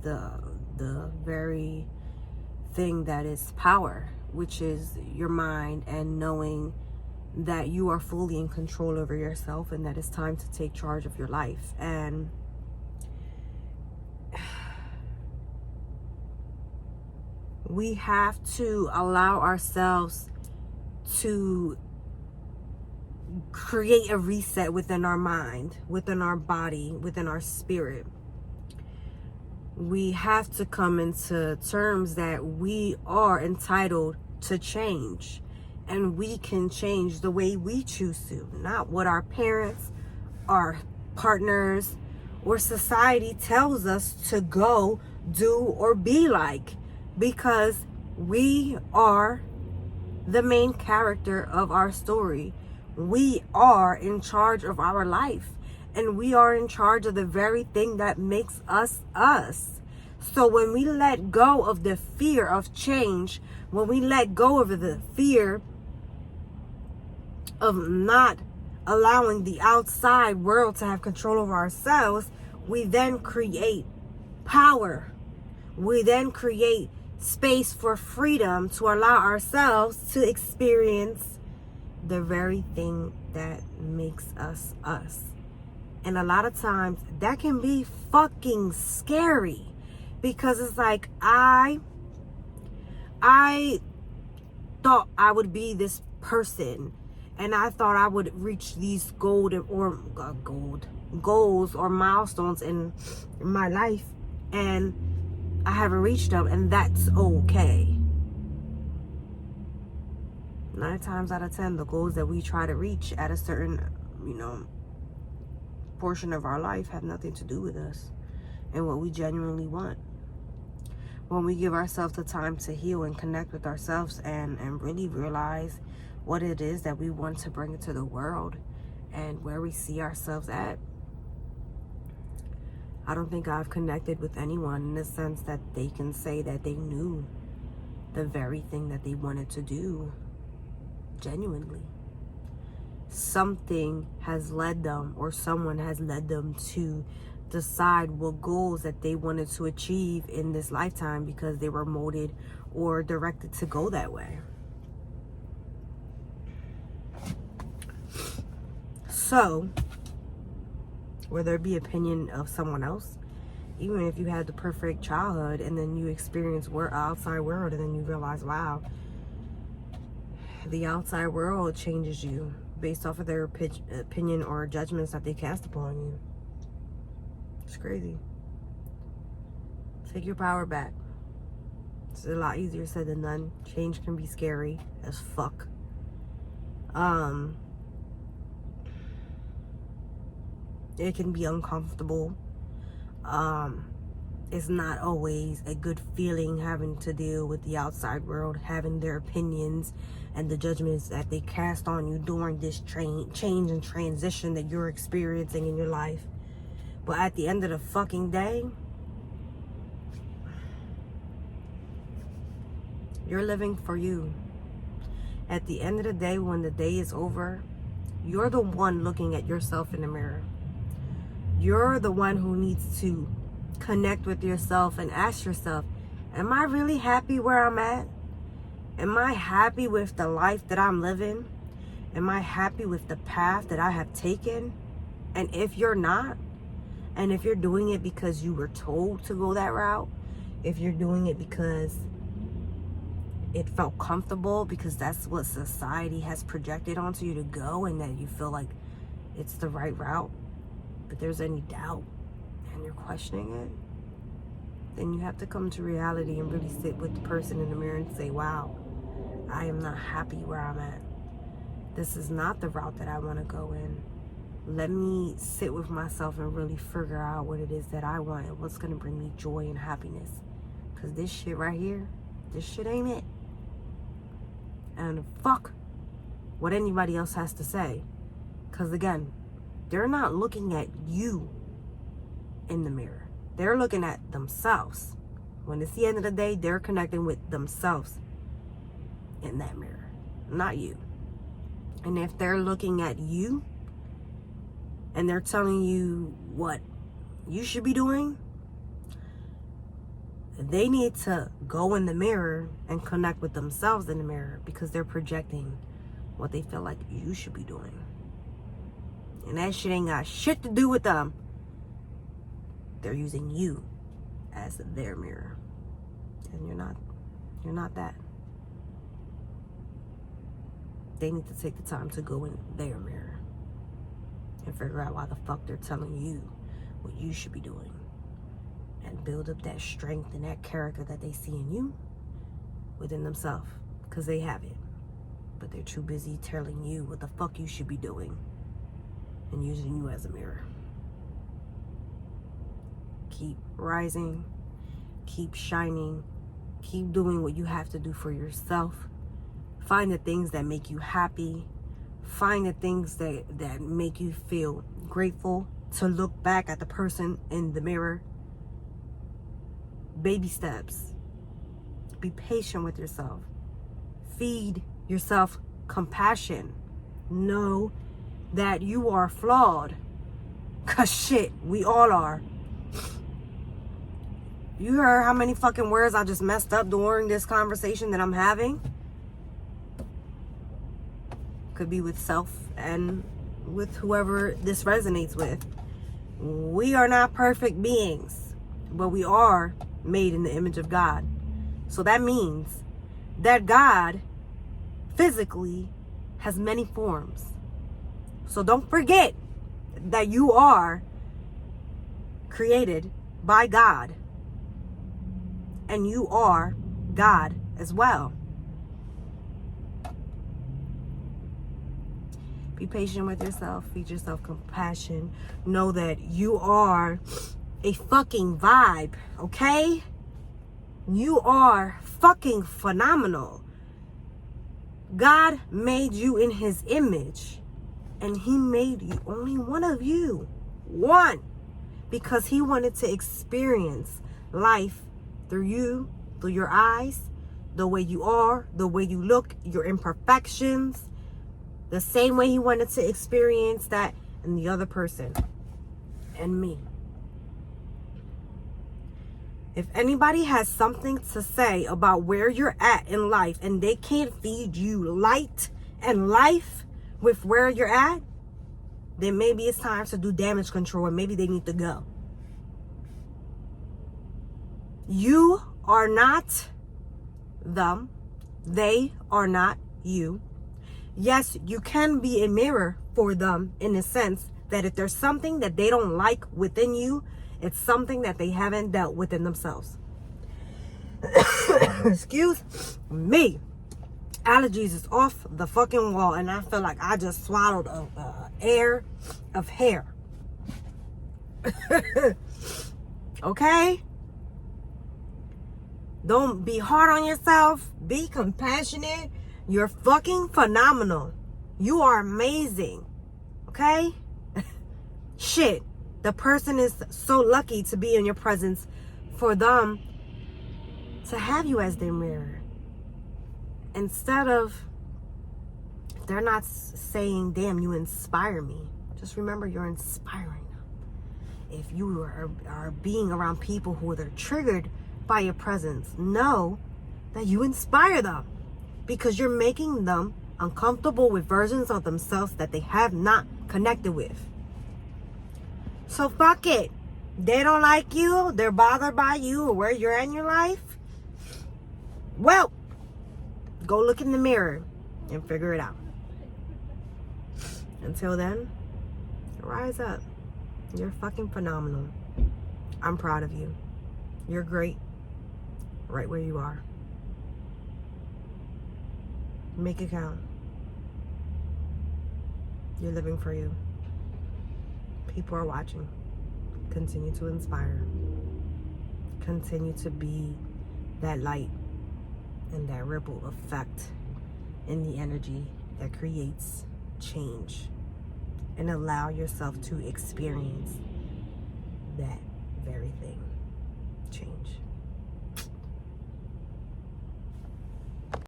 the very thing that is power, which is your mind, and knowing that you are fully in control over yourself and that it's time to take charge of your life. And we have to allow ourselves to create a reset within our mind, within our body, within our spirit. We have to come into terms that we are entitled to change, and we can change the way we choose to, not what our parents, our partners, or society tells us to go, do, or be like, because we are the main character of our story. We are in charge of our life, and we are in charge of the very thing that makes us us. So when we let go of the fear of change, when we let go of the fear of not allowing the outside world to have control over ourselves, we then create power. We then create space for freedom to allow ourselves to experience the very thing that makes us us. And a lot of times that can be fucking scary, because it's like, I thought I would be this person, and I thought I would reach these goals or milestones in my life, and I haven't reached them, and that's okay. 9 times out of 10, the goals that we try to reach at a certain, portion of our life have nothing to do with us and what we genuinely want. When we give ourselves the time to heal and connect with ourselves and really realize what it is that we want to bring into the world and where we see ourselves at, I don't think I've connected with anyone in the sense that they can say that they knew the very thing that they wanted to do genuinely. Something has led them, or someone has led them to decide what goals that they wanted to achieve in this lifetime because they were molded or directed to go that way. So, whether it be opinion of someone else, even if you had the perfect childhood and then you experience outside world and then you realize, wow, the outside world changes you based off of their opinion or judgments that they cast upon you. It's crazy. Take your power back. It's a lot easier said than done. Change can be scary as fuck. It can be uncomfortable. It's not always a good feeling having to deal with the outside world, having their opinions and the judgments that they cast on you during this change and transition that you're experiencing in your life. But at the end of the fucking day, you're living for you. At the end of the day, when the day is over, you're the one looking at yourself in the mirror. You're the one who needs to connect with yourself and ask yourself, am I really happy where I'm at? Am I happy with the life that I'm living? Am I happy with the path that I have taken? And if you're not, and if you're doing it because you were told to go that route, if you're doing it because it felt comfortable, because that's what society has projected onto you to go, and that you feel like it's the right route, but there's any doubt and you're questioning it, then you have to come to reality and really sit with the person in the mirror and say, wow, I am not happy where I'm at. This is not the route that I want to go in. Let me sit with myself and really figure out what it is that I want and what's going to bring me joy and happiness. Because this shit right here, this shit ain't it. And fuck what anybody else has to say. Because again, they're not looking at you in the mirror. They're looking at themselves. When it's the end of the day, they're connecting with themselves in that mirror, not you. And if they're looking at you and they're telling you what you should be doing, they need to go in the mirror and connect with themselves in the mirror, because they're projecting what they feel like you should be doing. And that shit ain't got shit to do with them. They're using you as their mirror. And you're not that. They need to take the time to go in their mirror and figure out why the fuck they're telling you what you should be doing, and build up that strength and that character that they see in you within themselves, because they have it, but they're too busy telling you what the fuck you should be doing and using you as a mirror. Keep rising, keep shining, keep doing what you have to do for yourself. Find the things that make you happy. Find the things that make you feel grateful, to look back at the person in the mirror. Baby steps. Be patient with yourself. Feed yourself compassion. Know that you are flawed. 'Cause shit, we all are. You heard how many fucking words I just messed up during this conversation that I'm having? Could be with self and with whoever this resonates with. We are not perfect beings, but we are made in the image of God. So that means that God physically has many forms. So don't forget that you are created by God, and you are God as well. Be patient with yourself. Feed yourself compassion. Know that you are a fucking vibe, okay? You are fucking phenomenal. God made you in his image, and he made you, only one of you. One. Because he wanted to experience life through you, through your eyes, the way you are, the way you look, your imperfections. The same way he wanted to experience that in the other person and me. If anybody has something to say about where you're at in life and they can't feed you light and life with where you're at, then maybe it's time to do damage control, and maybe they need to go. You are not them. They are not you. Yes, you can be a mirror for them, in the sense that if there's something that they don't like within you, it's something that they haven't dealt with in themselves. Excuse me. Allergies is off the fucking wall, and I feel like I just swallowed a air of hair. Okay? Don't be hard on yourself. Be compassionate. You're fucking phenomenal. You are amazing. Okay? Shit. The person is so lucky to be in your presence, for them to have you as their mirror. Instead of, they're not saying, damn, you inspire me. Just remember, you're inspiring them. If you are being around people who are triggered by your presence, know that you inspire them, because you're making them uncomfortable with versions of themselves that they have not connected with. So fuck it. They don't like you. They're bothered by you or where you're at in your life. Well, go look in the mirror and figure it out. Until then, rise up. You're fucking phenomenal. I'm proud of you. You're great. Right where you are. Make it count. You're living for you. People are watching. Continue to inspire. Continue to be that light and that ripple effect in the energy that creates change, and allow yourself to experience that very thing. Change.